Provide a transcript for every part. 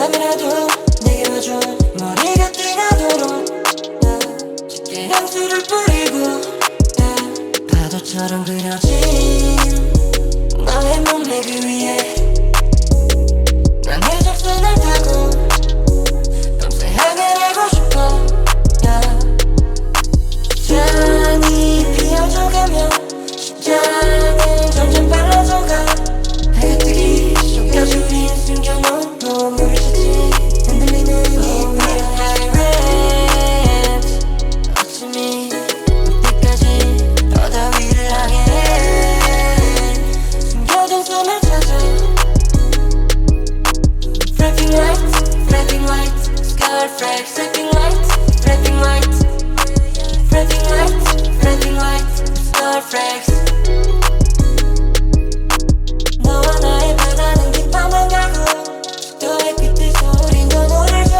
잠이라도 내게 와줘. 머리가 뜨가도록 짙게 향수를 뿌리고 파도처럼 그려진 너의 몸매 그 위에 난 해적선을 타고 밤새 향해내고 싶어. 잔이 피어져가며 심장은 점점 빨라져가. 해가 뜨기 전까지 우린 숨겨놓은 보물을 찾지. 흔들리는 이 위에 high rent 어쩌니 그때까지 더 더위를 향해 숨겨둔 숨을 찾아. Flapping lights, flapping lights, scar frags, flapping lights, flapping lights, flapping lights, flapping lights, scar frags. 너와 나의 바다는 깊어만 가고 너의 빛에서 우린 더 노를 줘.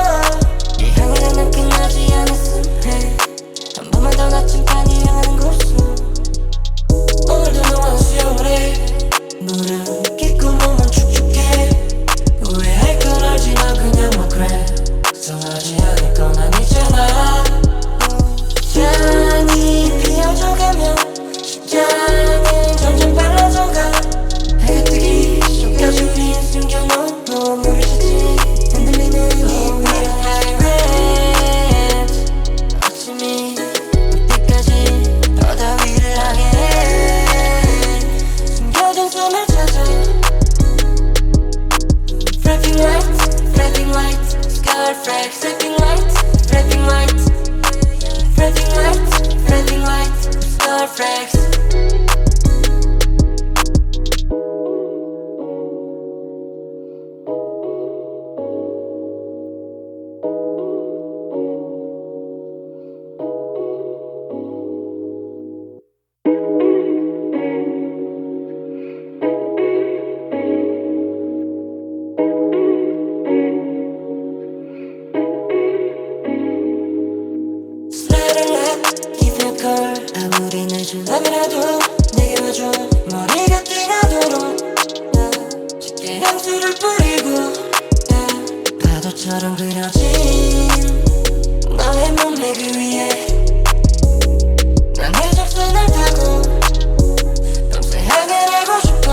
이 향기는 난 끝나지 않았음 해. 한 번만 더 나침반이 향하는 곳으로 오늘도 너와 수영을 해. 물은 깊고 몸은 축축해. 후회할 건 알지만 그냥 뭐 그래. 걱정하지 않을 건 아니잖아. 잔이 피어져가며 심장은 점점 빨라져가. 해가 뜨기 전까지 우린 숨겨놓은 보물을 찾지. 흔들리는 이 위에 high rent 어쩌니 그때까지 더 더위를 향해 숨겨둔 숨을 찾아. Flapping lights, flapping lights, scar frags, flapping lights, flapping lights, flapping lights, flapping lights, scar frags. 아무리 늦은 밤이라도 내게 와줘. 머리가 뜨가도록 짙게 향수를 뿌리고 파도처럼 그려진 너의 몸매 그 위에 난 해적선을 타고 밤새 향해내고 싶어.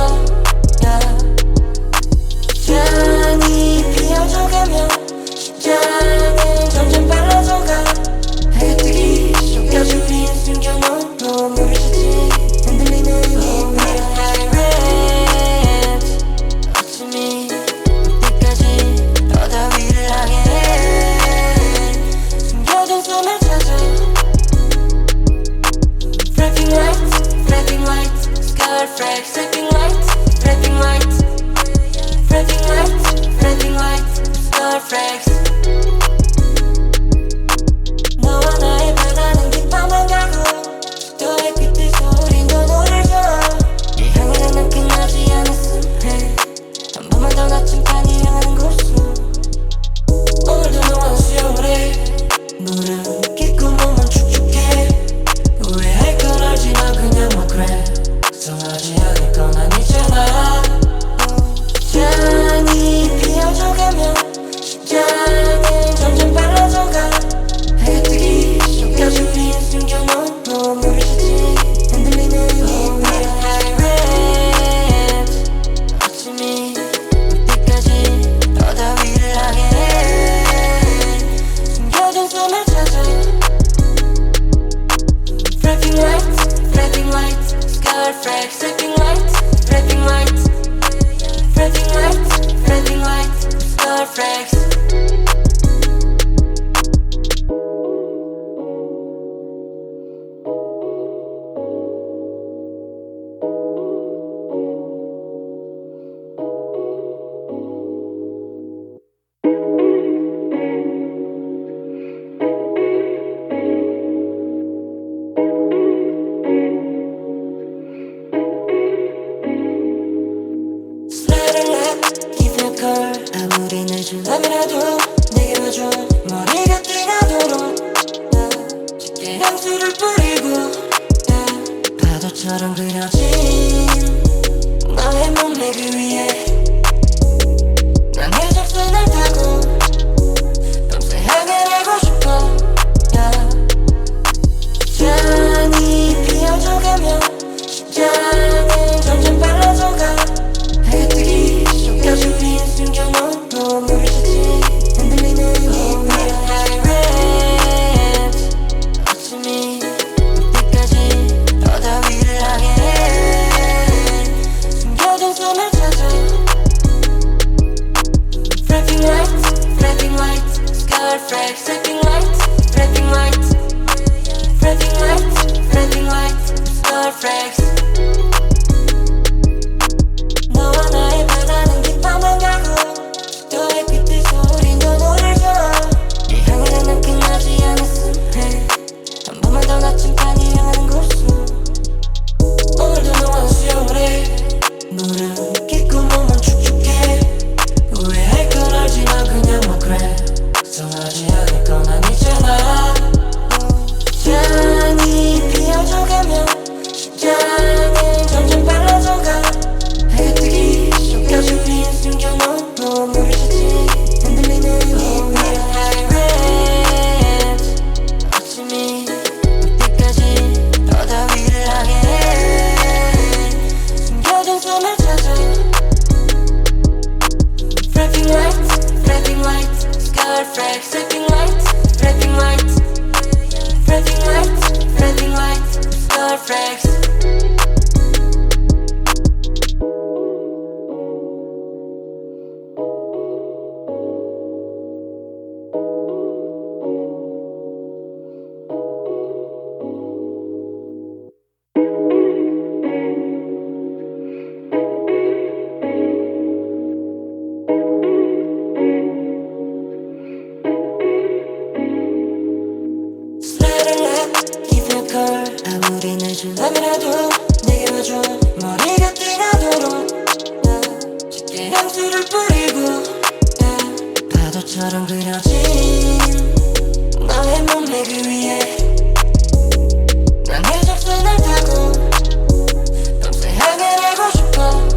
잔이 피어져가며 심장은 점점 빨라져가. 해가 뜨기 전까지 우린 숨겨놓은 보물을 찾지. 흔들리는 이 위에 high rent 어쩌니 그때까지 더 더위를 향해 숨겨둔 숨을 찾아. Flapping lights, flapping lights, scar frags, flapping lights, flapping lights, flapping lights, flapping lights, scar frags. 너와 나의 바다는 깊어만 가고 너의 빛에서 우린 더 노를 줘. 이 향기는 난 끝나지 않았음 해. 한 번만 더 나침반이 향하는 곳으로 오늘도 너와 수영을 해. 물은 깊고 몸은 축축해. 후회할 건 알지만 그냥 뭐 그래. 걱정하지 않을 건 아니잖아. 잔이 피어져가며 심장은 점점 빨라져가. 해가 뜨기 전까지 우린 숨겨놓은 보물을 찾지. 흔들리는 이 위에 high rent 어쩌니 그때까지 더 더위를 향해 숨겨둔 숨을 찾아. Flapping lights, flapping lights, scar frags, flapping lights, flapping lights, flapping lights, flapping lights, scar frags. 아무리 늦은 밤이라도 내게 와줘. 머리가 뜨가도록 짙게 향수를 뿌리고 파도처럼 그려진 너의 몸매 그 위에 난 해적선을 타고 flags, flipping lights, flipping lights, flipping lights, flipping lights, star flags. 아무리 늦은 밤이라도 내게 와줘 머리가 뜨나도록 짙게 향수를 뿌리고 파도처럼 그려진 너의 몸매 그 위에 난 해적선을 타고 밤새 향해내고 싶어